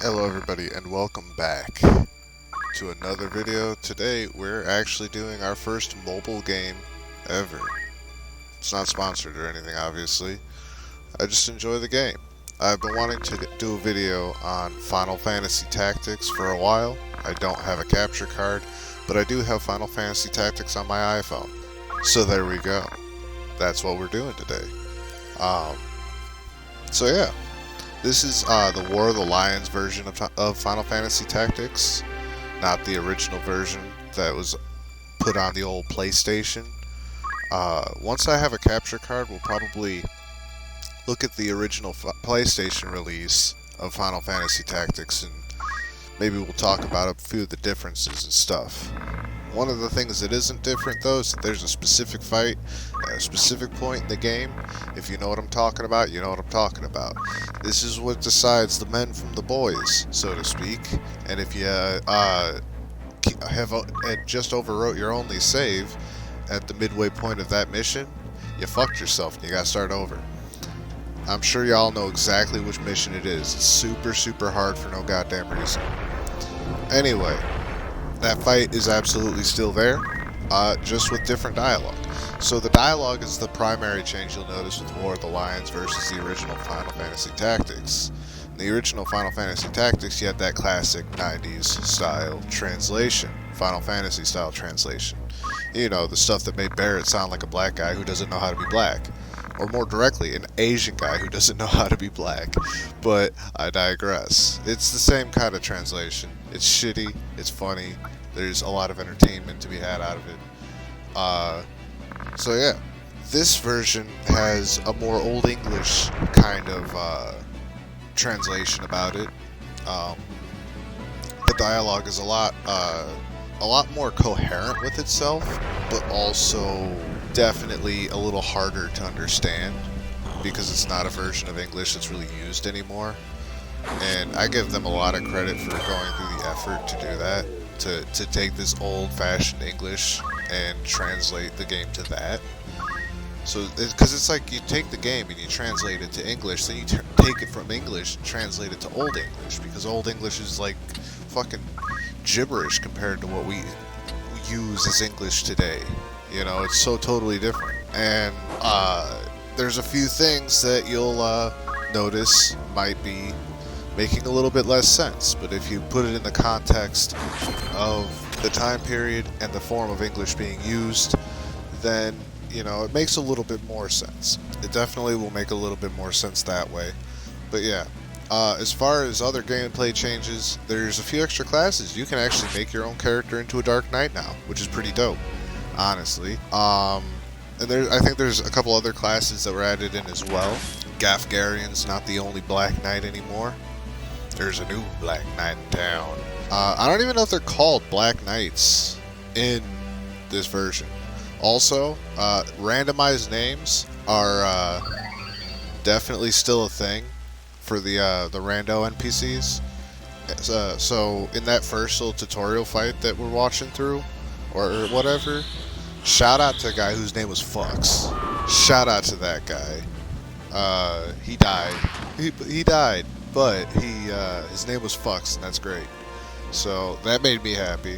Hello everybody and welcome back to another video. Today we're actually doing our first mobile game ever. It's not sponsored or anything, obviously. I just enjoy the game. I've been wanting to do a video on Final Fantasy Tactics for a while. I don't have a capture card, but I do have Final Fantasy Tactics on my iPhone. So there we go. That's what we're doing today. So yeah. This is the War of the Lions version of Final Fantasy Tactics, not the original version that was put on the old PlayStation. Once I have a capture card, we'll probably look at the original PlayStation release of Final Fantasy Tactics, and maybe we'll talk about a few of the differences and stuff. One of the things that isn't different, though, is that there's a specific fight at a specific point in the game. If you know what I'm talking about, you know what I'm talking about. This is what decides the men from the boys, so to speak. And if you just overwrote your only save at the midway point of that mission, you fucked yourself and you gotta start over. I'm sure y'all know exactly which mission it is. It's super, super hard for no goddamn reason. Anyway. That fight is absolutely still there, just with different dialogue. So the dialogue is the primary change you'll notice with War of the Lions versus the original Final Fantasy Tactics. In the original Final Fantasy Tactics, you had that classic 90s style translation, Final Fantasy style translation. You know, the stuff that made Barrett sound like a black guy who doesn't know how to be black. Or more directly, an Asian guy who doesn't know how to be black. But I digress. It's the same kind of translation. It's shitty, it's funny, there's a lot of entertainment to be had out of it. So yeah, this version has a more Old English kind of translation about it. The dialogue is a lot more coherent with itself, but also definitely a little harder to understand because it's not a version of English that's really used anymore. And I give them a lot of credit for going through the effort to do that, to take this old-fashioned English and translate the game to that. So, because it's like you take the game and you translate it to English, then you take it from English and translate it to Old English, because Old English is like fucking gibberish compared to what we use as English today. You know, it's so totally different. And there's a few things that you'll notice might be making a little bit less sense, but if you put it in the context of the time period and the form of English being used, then, you know, it makes a little bit more sense. It definitely will make a little bit more sense that way. But yeah, as far as other gameplay changes, there's a few extra classes. You can actually make your own character into a Dark Knight now, which is pretty dope, honestly. And I think there's a couple other classes that were added in as well. Gafgarian's not the only Black Knight anymore. There's a new Black Knight in town. I don't even know if they're called Black Knights in this version. Also, randomized names are definitely still a thing for the rando NPCs. So in that first little tutorial fight that we're watching through, or whatever, shout out to a guy whose name was Fox. Shout out to that guy. He died. He died. But his name was Fox, and that's great. So that made me happy.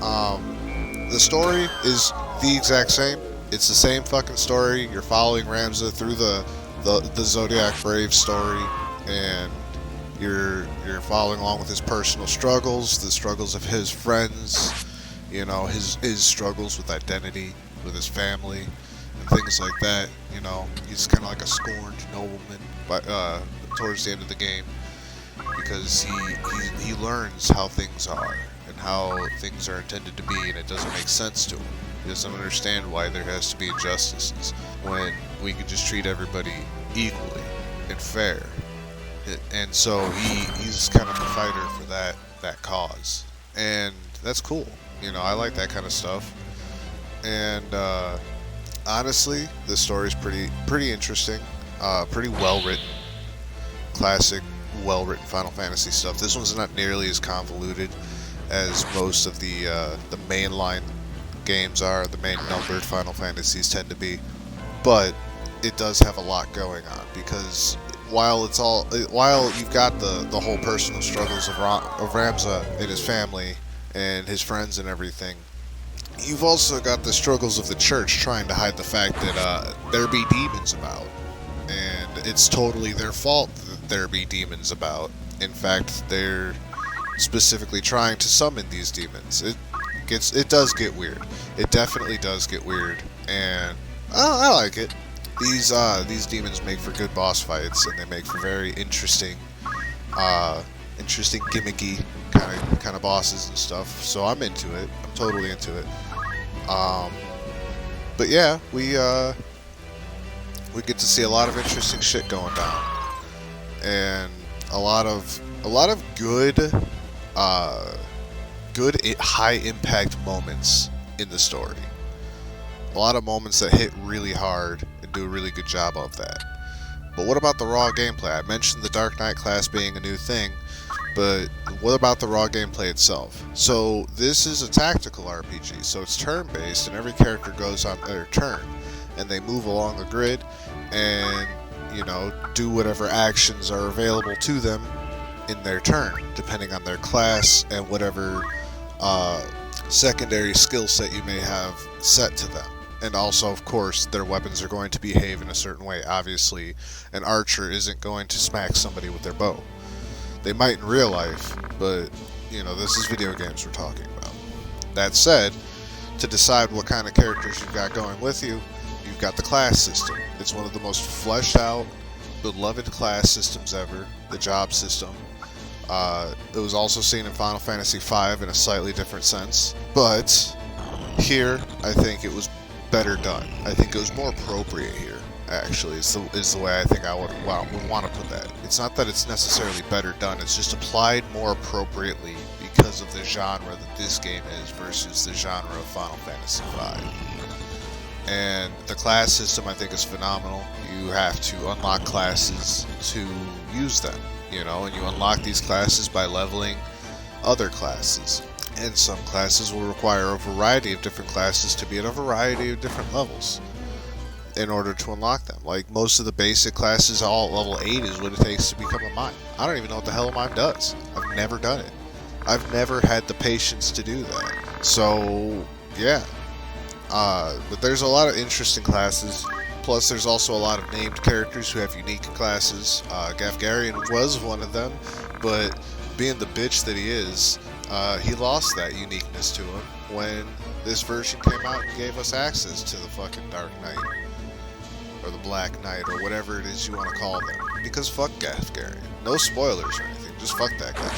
The story is the exact same. It's the same fucking story. You're following Ramza through the Zodiac Brave story, and you're following along with his personal struggles, the struggles of his friends, you know, his struggles with identity, with his family, and things like that. You know, he's kind of like a scorned nobleman, but towards the end of the game, because he learns how things are and how things are intended to be, and it doesn't make sense to him. He doesn't understand why there has to be injustices when we can just treat everybody equally and fair. And so he's kind of a fighter for that cause, and that's cool. You know, I like that kind of stuff. And honestly, the story's pretty interesting, pretty well written. Classic, well-written Final Fantasy stuff. This one's not nearly as convoluted as most of the mainline games are. The main numbered Final Fantasies tend to be, but it does have a lot going on because while you've got the whole personal struggles of Ramza and his family and his friends and everything, you've also got the struggles of the church trying to hide the fact that there be demons about, and it's totally their fault that there be demons about. In fact, they're specifically trying to summon these demons. It does get weird. It definitely does get weird, and I like it. These demons make for good boss fights, and they make for very interesting, gimmicky kind of bosses and stuff. So I'm into it. I'm totally into it. But yeah, we get to see a lot of interesting shit going down, and a lot of good high impact moments in the story. A lot of moments that hit really hard and do a really good job of that. But what about the raw gameplay? I mentioned the Dark Knight class being a new thing, but what about the raw gameplay itself? So this is a tactical RPG, so it's turn-based, and every character goes on their turn, and they move along the grid and, you know, do whatever actions are available to them in their turn, depending on their class and whatever secondary skill set you may have set to them. And also, of course, their weapons are going to behave in a certain way. Obviously, an archer isn't going to smack somebody with their bow. They might in real life, but, you know, this is video games we're talking about. That said, to decide what kind of characters you've got going with you, you've got the class system. It's one of the most fleshed out, beloved class systems ever, the job system. It was also seen in Final Fantasy V in a slightly different sense, but here, I think it was better done. I think it was more appropriate here, actually, is the way I think I would want to put that. It's not that it's necessarily better done, it's just applied more appropriately because of the genre that this game is versus the genre of Final Fantasy V. And the class system, I think, is phenomenal. You have to unlock classes to use them, you know, and you unlock these classes by leveling other classes. And some classes will require a variety of different classes to be at a variety of different levels in order to unlock them. Like, most of the basic classes, all at level 8 is what it takes to become a mime. I don't even know what the hell a mime does. I've never done it. I've never had the patience to do that. So, yeah. But there's a lot of interesting classes. Plus, there's also a lot of named characters who have unique classes. Gafgarian was one of them, but being the bitch that he is, he lost that uniqueness to him when this version came out and gave us access to the fucking Dark Knight, or the Black Knight, or whatever it is you want to call them. Because fuck Gafgarian. No spoilers or anything, just fuck that guy.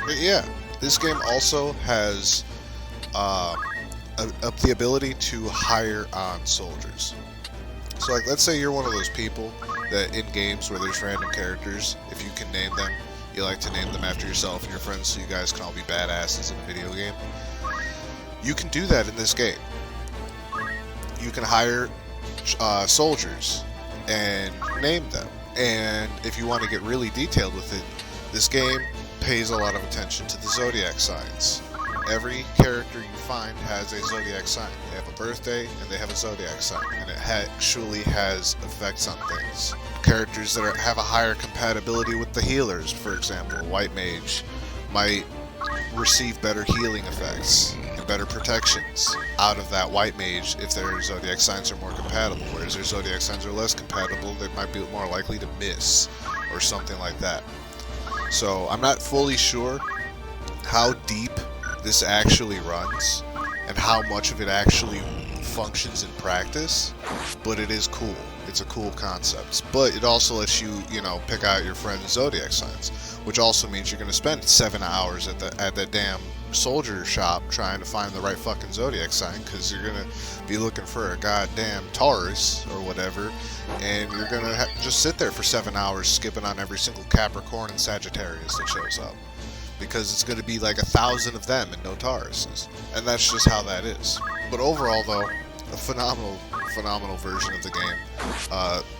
But yeah, this game also has the ability to hire on soldiers. So, like, let's say you're one of those people that in games where there's random characters, if you can name them, you like to name them after yourself and your friends so you guys can all be badasses in a video game. You can do that in this game. You can hire soldiers and name them. And if you want to get really detailed with it, this game pays a lot of attention to the zodiac signs. Every character you find has a zodiac sign. They have a birthday and they have a zodiac sign, and it actually has effects on things. Characters that have a higher compatibility with the healers, for example, White Mage, might receive better healing effects and better protections out of that White Mage if their zodiac signs are more compatible, whereas their zodiac signs are less compatible, they might be more likely to miss, or something like that. So I'm not fully sure how deep this actually runs and how much of it actually functions in practice, but it is cool. It's a cool concept. But it also lets you, you know, pick out your friend's zodiac signs, which also means you're going to spend 7 hours at the damn soldier shop trying to find the right fucking zodiac sign, because you're going to be looking for a goddamn Taurus or whatever, and you're going to just sit there for 7 hours skipping on every single Capricorn and Sagittarius that shows up, because it's going to be like 1,000 of them and no Tauruses. And that's just how that is. But overall, though, a phenomenal version of the game.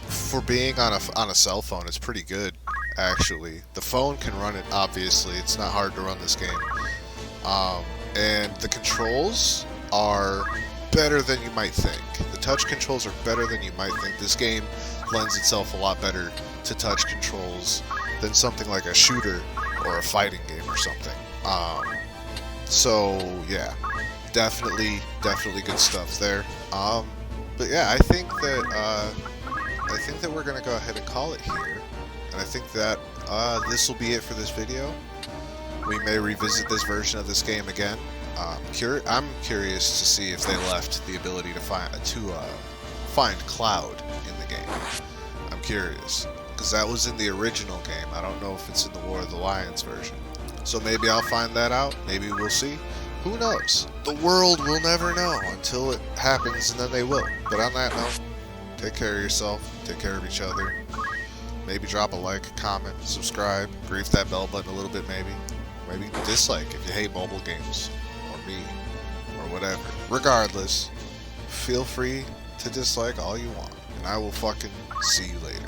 For being on a cell phone, it's pretty good, actually. The phone can run it, obviously. It's not hard to run this game. And the controls are better than you might think. The touch controls are better than you might think. This game lends itself a lot better to touch controls than something like a shooter or a fighting game or something. So yeah, definitely good stuff there. But yeah, I think that we're gonna go ahead and call it here, and I think that this will be it for this video. We may revisit this version of this game again. I'm curious to see if they left the ability to find Cloud in the game. I'm curious, because that was in the original game. I don't know if it's in the War of the Lions version. So maybe I'll find that out. Maybe we'll see. Who knows? The world will never know until it happens, and then they will. But on that note, take care of yourself. Take care of each other. Maybe drop a like, comment, subscribe. Grief that bell button a little bit maybe. Maybe dislike if you hate mobile games. Or me. Or whatever. Regardless, feel free to dislike all you want. And I will fucking see you later.